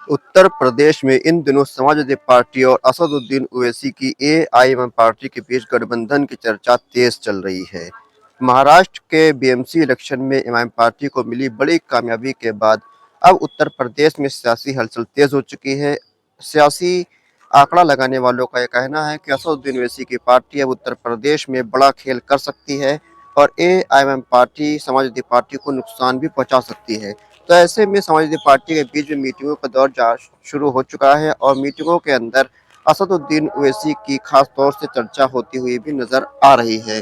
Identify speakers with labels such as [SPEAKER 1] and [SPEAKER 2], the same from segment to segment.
[SPEAKER 1] उत्तर प्रदेश में इन दिनों समाजवादी पार्टी और असदुद्दीन ओवैसी की एआईएमआईएम पार्टी के बीच गठबंधन की चर्चा तेज चल रही है। महाराष्ट्र के बीएमसी इलेक्शन में इमाम पार्टी को मिली बड़ी कामयाबी के बाद अब उत्तर प्रदेश में सियासी हलचल तेज हो चुकी है। सियासी आंकड़ा लगाने वालों का यह कहना है कि असदुद्दीन ओवैसी की पार्टी अब उत्तर प्रदेश में बड़ा खेल कर सकती है और एआईएमआईएम पार्टी समाजवादी पार्टी को नुकसान भी पहुंचा सकती है। तो ऐसे में समाजवादी पार्टी के बीच में मीटिंगों का दौर जा शुरू हो चुका है और मीटिंगों के अंदर असदुद्दीन ओवैसी की खास तौर से चर्चा होती हुई भी नजर आ रही है।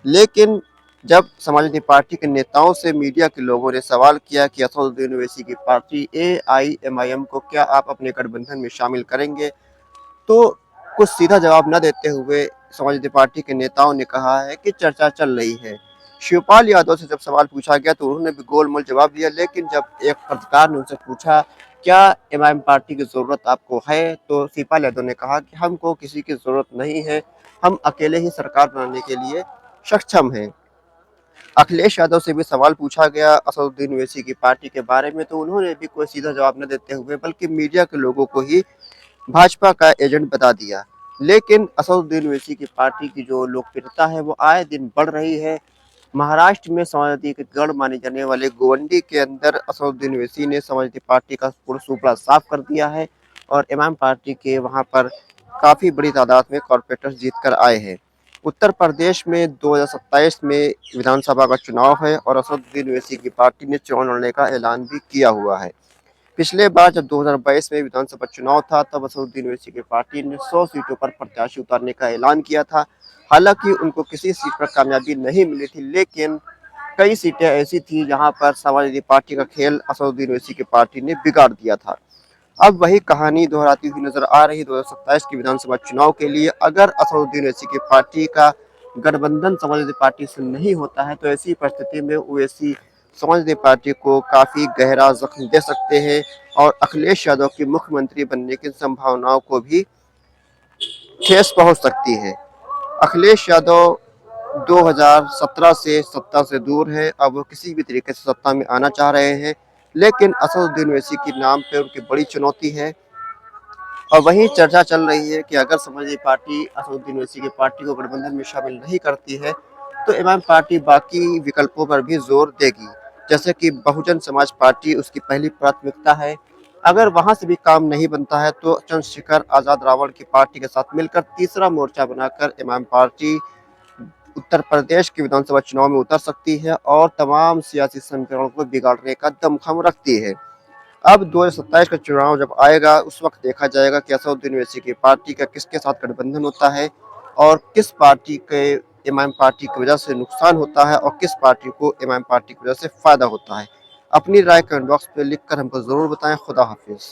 [SPEAKER 1] लेकिन जब समाजवादी पार्टी के नेताओं से मीडिया के लोगों ने सवाल किया कि असदुद्दीन ओवैसी की पार्टी एआईएमआईएम को क्या आप अपने गठबंधन में शामिल करेंगे, तो कुछ सीधा जवाब न देते हुए समाजवादी पार्टी के नेताओं ने कहा है कि चर्चा चल रही है। शिवपाल यादव से जब सवाल पूछा गया तो उन्होंने भी गोलमोल जवाब दिया, लेकिन जब एक पत्रकार ने उनसे पूछा क्या एमआईएम पार्टी की जरूरत आपको है, तो शिवपाल यादव ने कहा कि हमको किसी की जरूरत नहीं है, हम अकेले ही सरकार बनाने के लिए सक्षम हैं। अखिलेश यादव से भी सवाल पूछा गया असदुद्दीन ओवैसी की पार्टी के बारे में, तो उन्होंने भी कोई सीधा जवाब न देते हुए बल्कि मीडिया के लोगों को ही भाजपा का एजेंट बता दिया। लेकिन असदुद्दीन ओवैसी की पार्टी की जो लोकप्रियता है वो आए दिन बढ़ रही है। महाराष्ट्र में समाजवादी के गढ़ माने जाने वाले गोवंडी के अंदर असदुद्दीन ओवैसी ने समाजवादी पार्टी का पूरा सुपड़ा साफ कर दिया है और इमाम पार्टी के वहां पर काफी बड़ी तादाद में कॉर्पोरेटर्स जीत कर आए हैं। उत्तर प्रदेश में 2027 में विधानसभा का चुनाव है और असदुद्दीन ओवैसी की पार्टी ने चुनाव लड़ने का ऐलान भी किया हुआ है। पिछले बार जब 2022 में विधानसभा चुनाव था तब असदुद्दीन ओवैसी की पार्टी ने 100 सीटों पर प्रत्याशी उतारने का ऐलान किया था। हालांकि उनको किसी सीट पर कामयाबी नहीं मिली थी, लेकिन कई सीटें ऐसी थी जहां पर समाजवादी पार्टी का खेल असदुद्दीन ओवैसी की पार्टी ने बिगाड़ दिया था। अब वही कहानी दोहराती हुई नजर आ रही 2027 की विधानसभा चुनाव के लिए। अगर असदुद्दीन ओवैसी की पार्टी का गठबंधन समाजवादी पार्टी से नहीं होता है तो ऐसी परिस्थिति में ओवैसी समाजवादी पार्टी को काफी गहरा जख्म दे सकते हैं और अखिलेश यादव की मुख्यमंत्री बनने की संभावनाओं को भी ठेस पहुंच सकती है। अखिलेश यादव 2017 से सत्ता से दूर है, अब वो किसी भी तरीके से सत्ता में आना चाह रहे हैं, लेकिन असदुद्दीन ओवैसी के नाम पे उनकी बड़ी चुनौती है। और वहीं चर्चा चल रही है कि अगर समाजवादी पार्टी असदुद्दीन ओवैसी की पार्टी को गठबंधन में शामिल नहीं करती है तो इमाम पार्टी बाकी विकल्पों पर भी जोर देगी, जैसे कि बहुजन समाज पार्टी उसकी पहली प्राथमिकता है। अगर वहां से भी काम नहीं बनता है तो चंद्रशेखर आजाद रावण की पार्टी के साथ मिलकर तीसरा मोर्चा बनाकर इमाम पार्टी उत्तर प्रदेश के विधानसभा चुनाव में उतर सकती है और तमाम सियासी समीकरणों को बिगाड़ने का दमखम रखती है। अब 2027 का चुनाव जब आएगा उस वक्त देखा जाएगा कि असदुद्दीन ओवैसी की पार्टी का किसके साथ गठबंधन होता है और किस पार्टी के इमाम पार्टी की वजह से नुकसान होता है और किस पार्टी को इमाम पार्टी की वजह से फायदा होता है। अपनी राय कमेंट बॉक्स में लिखकर हमको जरूर बताएं। खुदा हाफिज।